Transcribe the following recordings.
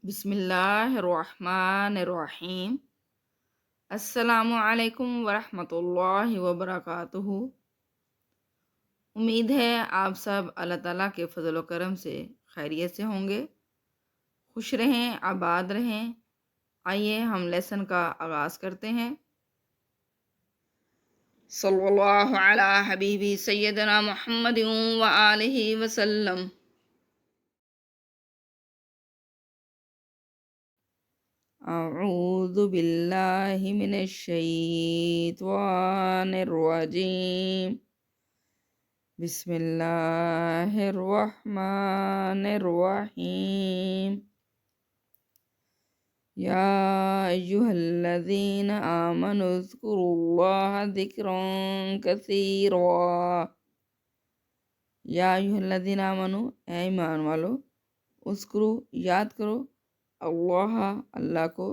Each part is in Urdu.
بسم اللہ الرحمن الرحیم۔ السلام علیکم ورحمۃ اللہ وبرکاتہ۔ امید ہے آپ سب اللہ تعالیٰ کے فضل و کرم سے خیریت سے ہوں گے، خوش رہیں، آباد رہیں۔ آئیے ہم لیسن کا آغاز کرتے ہیں۔ صلی اللہ علی حبیبی سیدنا محمد وآلہ وسلم۔ اعوذ باللہ من الشیطان الرجیم، بسم اللہ الرحمن الرحیم۔ یا ایہا الذین آمنوا اذکروا اللہ ذکرا کثیرا۔ یا ایہا الذین آمنوا، اے ایمان والو، اذکروا یاد کرو، اللہ کو،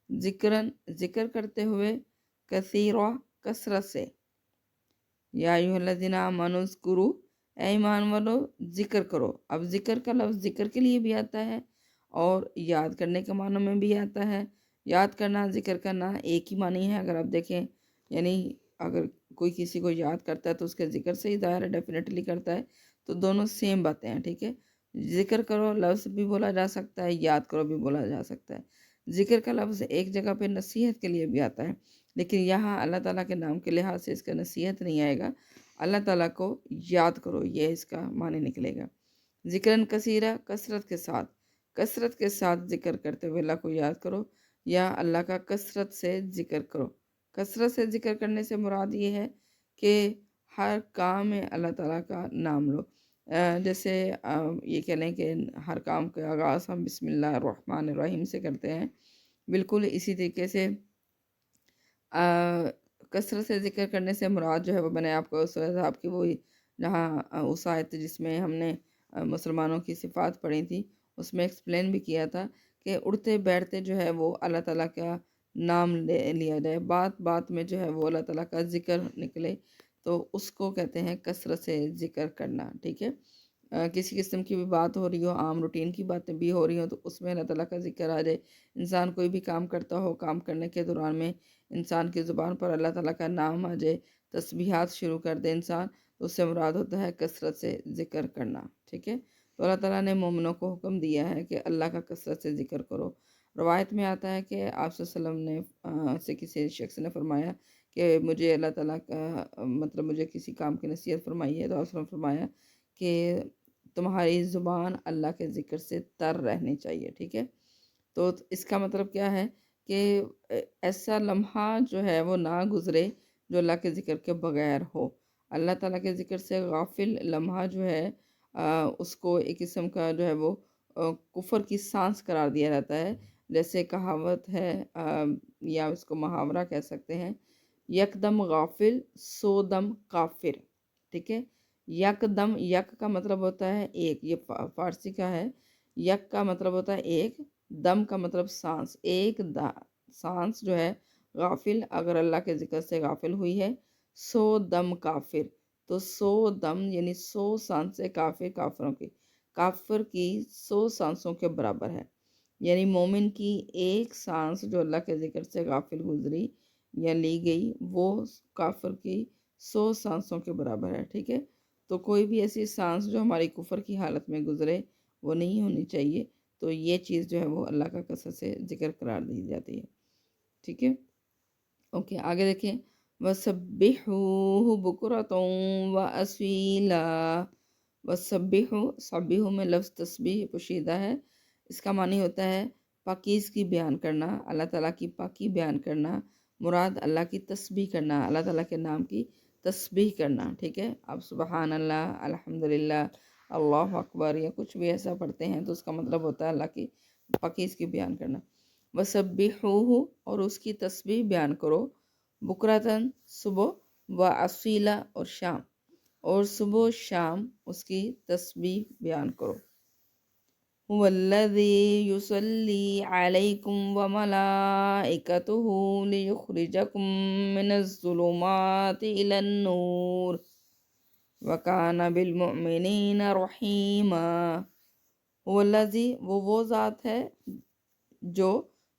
ذکر کرتے ہوئے، کثیرا کثرت سے۔ یا ایھا الذین آمنوا اذکروا، اے ایمان والو ذکر کرو۔ اب ذکر کا لفظ ذکر کے لیے بھی آتا ہے اور یاد کرنے کے معنی میں بھی آتا ہے۔ یاد کرنا، ذکر کرنا ایک ہی معنی ہے۔ اگر آپ دیکھیں، یعنی اگر کوئی کسی کو یاد کرتا ہے تو اس کے ذکر سے ہی ظاہر ہے، ڈیفینیٹلی کرتا ہے، تو دونوں سیم باتیں ہیں، ٹھیک ہے۔ ذکر کرو لفظ بھی بولا جا سکتا ہے، یاد کرو بھی بولا جا سکتا ہے۔ ذکر کا لفظ ایک جگہ پہ نصیحت کے لیے بھی آتا ہے، لیکن یہاں اللہ تعالیٰ کے نام کے لحاظ سے اس کا نصیحت نہیں آئے گا، اللہ تعالیٰ کو یاد کرو، یہ اس کا معنی نکلے گا۔ ذکراً کثیرہ، کثرت کے ساتھ ذکر کرتے ہوئے اللہ کو یاد کرو، یا اللہ کا کثرت سے ذکر کرو۔ کثرت سے ذکر کرنے سے مراد یہ ہے کہ ہر کام میں اللہ تعالیٰ کا نام لو۔ جیسے یہ کہہ لیں کہ ہر کام کا آغاز ہم بسم اللہ الرحمن الرحیم سے کرتے ہیں، بالکل اسی طریقے سے کثرت سے ذکر کرنے سے مراد جو ہے وہ میں نے آپ کو سورہ احزاب کی وہی جہاں اس آیت جس میں ہم نے مسلمانوں کی صفات پڑھی تھی، اس میں ایکسپلین بھی کیا تھا کہ اڑتے بیٹھتے جو ہے وہ اللہ تعالیٰ کا نام لیا جائے، بات بات میں جو ہے وہ اللہ تعالیٰ کا ذکر نکلے، تو اس کو کہتے ہیں کثرت سے ذکر کرنا، ٹھیک ہے۔ کسی قسم کی بھی بات ہو رہی ہو، عام روٹین کی باتیں بھی ہو رہی ہوں، تو اس میں اللہ تعالیٰ کا ذکر آ جائے۔ انسان کوئی بھی کام کرتا ہو، کام کرنے کے دوران میں انسان کی زبان پر اللہ تعالیٰ کا نام آ جائے، تسبیحات شروع کر دے انسان، تو اس سے مراد ہوتا ہے کثرت سے ذکر کرنا، ٹھیک ہے۔ تو اللہ تعالیٰ نے مومنوں کو حکم دیا ہے کہ اللہ کا کثرت سے ذکر کرو۔ روایت میں آتا ہے کہ آپ صلی اللہ علیہ وسلم نے سے کسی شخص نے فرمایا کہ مجھے اللہ تعالیٰ کا مجھے کسی کام کی نصیحت فرمائی ہے، تو آپ صلی اللہ علیہ وسلم نے فرمایا کہ تمہاری زبان اللہ کے ذکر سے تر رہنی چاہیے، ٹھیک ہے۔ تو اس کا مطلب کیا ہے کہ ایسا لمحہ جو ہے وہ نہ گزرے جو اللہ کے ذکر کے بغیر ہو۔ اللہ تعالیٰ کے ذکر سے غافل لمحہ جو ہے اس کو ایک قسم کا جو ہے وہ کفر کی سانس قرار دیا جاتا ہے۔ جیسے کہاوت ہے یا اس کو محاورہ کہہ سکتے ہیں، یک دم غافل سو دم کافر، ٹھیک ہے۔ یک دم، یک کا مطلب ہوتا ہے ایک، یہ فارسی کا ہے۔ یک کا مطلب ہوتا ہے ایک، دم کا مطلب سانس، ایک سانس جو ہے غافل اگر اللہ کے ذکر سے غافل ہوئی ہے، سو دم کافر، تو سو دم یعنی 100 سانسیں کافر کی 100 سانسوں کے برابر ہے۔ یعنی مومن کی ایک سانس جو اللہ کے ذکر سے غافل گزری یا لی گئی، وہ کافر کی 100 سانسوں کے برابر ہے، ٹھیک ہے۔ تو کوئی بھی ایسی سانس جو ہماری کفر کی حالت میں گزرے وہ نہیں ہونی چاہیے، تو یہ چیز جو ہے وہ اللہ کا کثرت سے ذکر قرار دی جاتی ہے، ٹھیک ہے۔ اوکے، آگے دیکھیں، وَسَبِّحُوهُ بُكْرَةً وَأَصِيلًا۔ سبیح میں لفظ تسبیح پوشیدہ ہے، اس کا معنی ہوتا ہے پاکیزگی بیان کرنا، اللہ تعالیٰ کی پاکی بیان کرنا، مراد اللہ کی تسبیح کرنا، اللہ تعالیٰ کے نام کی تسبیح کرنا، ٹھیک ہے۔ اب سبحان اللہ، الحمدللہ، اللہ اکبر یا کچھ بھی ایسا پڑھتے ہیں تو اس کا مطلب ہوتا ہے اللہ کی پاکیزگی بیان کرنا۔ وَسَبِّحُوهُ، اور اس کی تسبیح بیان کرو، بکراتن صبح، وَأَصِيلًا اور شام، اور صبح و شام اس کی تسبیح بیان کرو۔ هُوَ الَّذِي يُصَلِّي عَلَيْكُمْ وَمَلَائِكَتُهُ لِيُخْرِجَكُم مِّنَ الظُّلُمَاتِ إِلَى النُّورِ وَكَانَ بِالْمُؤْمِنِينَ رَحِيمًا۔ هُوَ الَّذِي، وہ ذات ہے، جو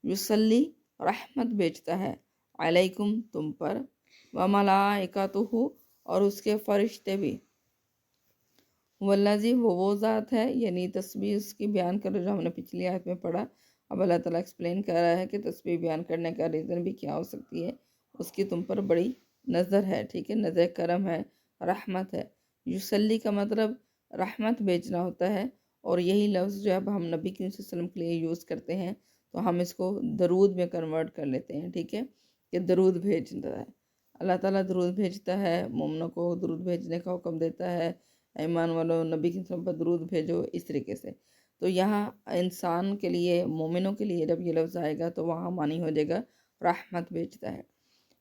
یصلی رحمت بھیجتا ہے علیکم تم پر، و ملائکتہ اور اس کے فرشتے بھی، والذی وہ ذات ہے، یعنی تسبیح اس کی بیان کرو جو ہم نے پچھلی آیت میں پڑھا۔ اب اللہ تعالیٰ ایکسپلین کر رہا ہے کہ تسبیح بیان کرنے کا ریزن بھی کیا ہو سکتی ہے، اس کی تم پر بڑی نظر ہے، ٹھیک ہے، نظر کرم ہے، رحمت ہے۔ یصلی کا مطلب رحمت بھیجنا ہوتا ہے، اور یہی لفظ جو اب ہم نبی کریم صلی اللہ علیہ وسلم کے لیے یوز کرتے ہیں تو ہم اس کو درود میں کنورٹ کر لیتے ہیں، ٹھیک ہے، کہ درود بھیجتا ہے اللہ تعالیٰ، درود بھیجتا ہے، مومنوں کو درود بھیجنے کا حکم دیتا ہے، ایمان والو نبی کی وسلم پر درود بھیجو، اس طریقے سے۔ تو یہاں انسان کے لیے، مومنوں کے لیے جب یہ لفظ آئے گا تو وہاں معنی ہو جائے گا رحمت بھیجتا ہے۔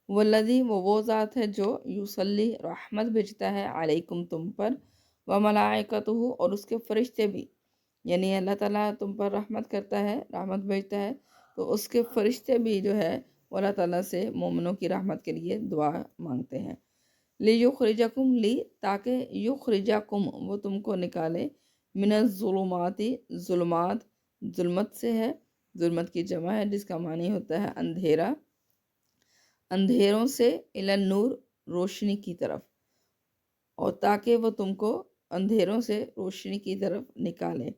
والذی وہ ذات ہے جو یصلی رحمت بھیجتا ہے علیکم تم پر، و ملائکتہ اور اس کے فرشتے بھی، یعنی اللہ تعالیٰ تم پر رحمت کرتا ہے، رحمت بھیجتا ہے، تو اس کے فرشتے بھی جو ہے وہ اللہ تعالیٰ سے مومنوں کی رحمت کے لیے دعا مانگتے ہیں۔ لیخرجکم، لی تاکہ، یخرجکم وہ تم کو نکالے، من الظلمات ظلمات، ظلمت سے ہے، ظلمت کی جمع ہے جس کا معنی ہوتا ہے اندھیرا، اندھیروں سے الی النور روشنی کی طرف، اور تاکہ وہ تم کو اندھیروں سے روشنی کی طرف نکالے۔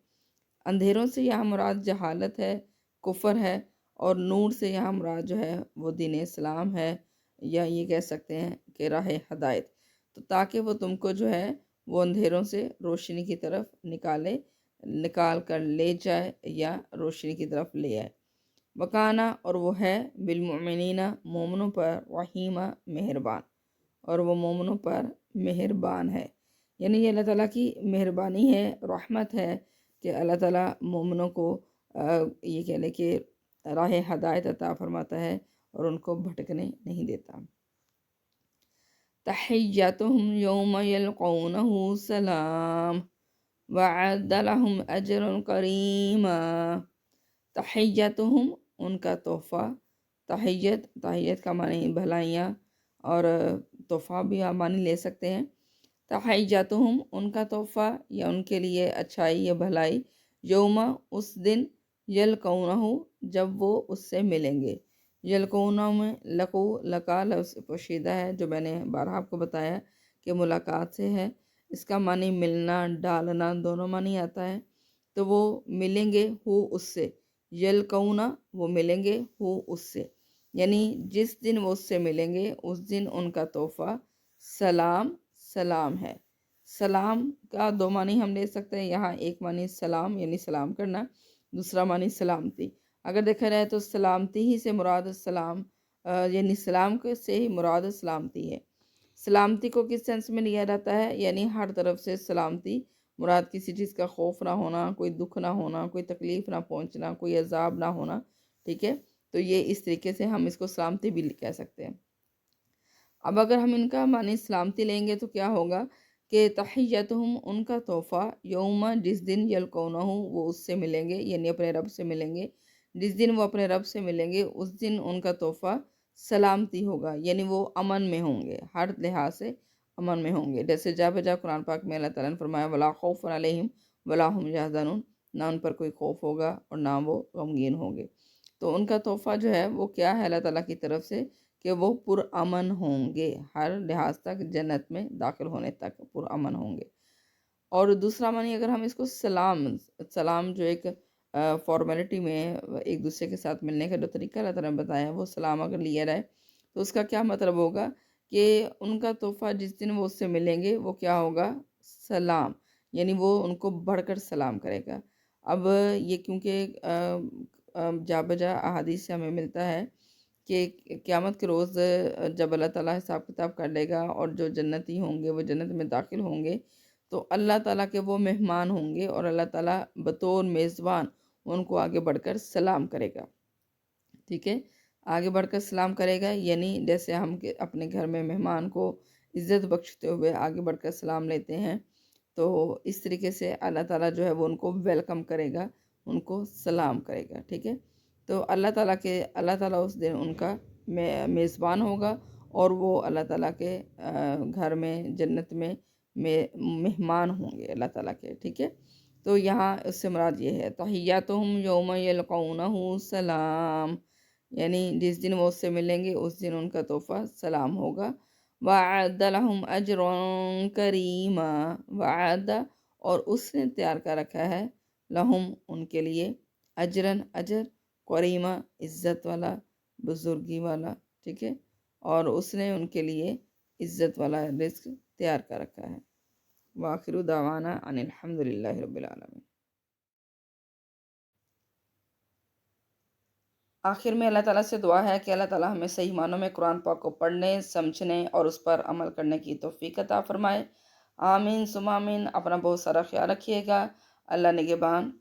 اندھیروں سے یہاں مراد جہالت ہے، کفر ہے، اور نور سے یہاں مراد جو ہے وہ دین اسلام ہے، یا یہ کہہ سکتے ہیں کہ راہ ہدایت۔ تو تاکہ وہ تم کو جو ہے وہ اندھیروں سے روشنی کی طرف نکال کر لے جائے، یا روشنی کی طرف لے آئے۔ وکانا اور وہ ہے، بالمؤمنین مومنوں پر، رحیمہ مہربان، اور وہ مومنوں پر مہربان ہے، یعنی یہ اللہ تعالیٰ کی مہربانی ہے، رحمت ہے کہ اللہ تعالیٰ مومنوں کو یہ کہہ لے کہ راہ ہدایت عطا فرماتا ہے اور ان کو بھٹکنے نہیں دیتا۔ تحیتہم یوم یلقونہ سلام وعد لہم اجر کریما۔ تحیتہم ان کا تحفہ، تحیت کا معنی بھلائیاں، اور تحفہ بھی آپ معنی لے سکتے ہیں۔ تحیتہم ان کا تحفہ یا ان کے لیے اچھائی یا بھلائی، یوم اس دن، یلقونہ جب وہ اس سے ملیں گے۔ یلقونہ میں لقو، لقا لفظ پوشیدہ ہے جو میں نے بارہا آپ کو بتایا کہ ملاقات سے ہے، اس کا معنی ملنا، ڈالنا، دونوں معنی آتا ہے۔ تو وہ ملیں گے ہو اس سے، یلقونہ وہ ملیں گے ہو اس سے، یعنی جس دن وہ اس سے ملیں گے اس دن ان کا تحفہ سلام، سلام ہے۔ سلام کا دو معنی ہم لے سکتے ہیں، یہاں ایک معنی سلام یعنی سلام کرنا، دوسرا معنی سلامتی۔ اگر دیکھا جائے تو سلامتی ہی سے مراد سلام، یعنی سلام سے ہی مراد سلامتی ہے۔ سلامتی کو کس سینس میں لیا جاتا ہے، یعنی ہر طرف سے سلامتی مراد کسی چیز کا خوف نہ ہونا، کوئی دکھ نہ ہونا، کوئی تکلیف نہ پہنچنا، کوئی عذاب نہ ہونا، ٹھیک ہے، تو یہ اس طریقے سے ہم اس کو سلامتی بھی کہہ سکتے ہیں۔ اب اگر ہم ان کا معنی سلامتی لیں گے تو کیا ہوگا کہ تحیتہم ان کا تحفہ، یوم جس دن، یلقونہ وہ اس سے ملیں گے یعنی اپنے رب سے ملیں گے، جس دن وہ اپنے رب سے ملیں گے اس دن ان کا تحفہ سلامتی ہوگا، یعنی وہ امن میں ہوں گے، ہر لحاظ سے امن میں ہوں گے۔ جیسے جا بجا قرآن پاک میں اللہ تعالیٰ نے فرمایا ولا خوف علیہم ولا هم یحزنون، نہ ان پر کوئی خوف ہوگا اور نہ وہ غمگین ہوں گے۔ تو ان کا تحفہ جو ہے وہ کیا ہے اللہ تعالیٰ کی طرف سے، کہ وہ پرامن ہوں گے، ہر لحاظ تک جنت میں داخل ہونے تک پرامن ہوں گے۔ اور دوسرا معنی اگر ہم اس کو سلام جو ایک فارمیلٹی میں ایک دوسرے کے ساتھ ملنے کا جو طریقہ اللہ تعالیٰ نے بتایا ہے، وہ سلام اگر لیا جائے تو اس کا کیا مطلب ہوگا کہ ان کا تحفہ جس دن وہ اس سے ملیں گے وہ کیا ہوگا، سلام، یعنی وہ ان کو بڑھ کر سلام کرے گا۔ اب یہ کیونکہ جا بجا احادیث سے ہمیں ملتا ہے کہ قیامت کے روز جب اللہ تعالیٰ حساب کتاب کر لے گا اور جو جنتی ہوں گے وہ جنت میں داخل ہوں گے تو اللہ تعالیٰ کے وہ مہمان ہوں گے اور اللہ تعالیٰ بطور میزبان ان کو آگے بڑھ کر سلام کرے گا، ٹھیک ہے، آگے بڑھ کر سلام کرے گا، یعنی جیسے ہم اپنے گھر میں مہمان کو عزت بخشتے ہوئے آگے بڑھ کر سلام لیتے ہیں، تو اس طریقے سے اللہ تعالیٰ جو ہے وہ ان کو ویلکم کرے گا، ان کو سلام کرے گا، ٹھیک ہے۔ تو اللہ تعالیٰ اس دن ان کا میزبان ہوگا، اور وہ اللہ تعالیٰ کے گھر میں، جنت میں مہمان ہوں گے اللہ تعالیٰ کے، ٹھیک ہے۔ تو یہاں اس سے مراد یہ ہے تحیاتہم یوم یلقونہ سلام، یعنی جس دن وہ اس سے ملیں گے اس دن ان کا تحفہ سلام ہوگا۔ وَأَعَدَّ لَهُمْ أَجْرًا كَرِيمًا، وَعَدَّ اور اس نے تیار کر رکھا ہے، لہم ان کے لیے، اجرن اجر، کریمہ عزت والا، بزرگی والا، ٹھیک ہے، اور اس نے ان کے لیے عزت والا رزق تیار کر رکھا ہے۔ وآخر دعوانا ان الحمد للہ رب العالمین۔ آخر میں اللہ تعالیٰ سے دعا ہے کہ اللہ تعالیٰ ہمیں صحیح معنوں میں قرآن پاک کو پڑھنے، سمجھنے اور اس پر عمل کرنے کی توفیق عطا فرمائے۔ آمین ثم آمین۔ اپنا بہت سارا خیال رکھیے گا۔ اللہ نگہبان۔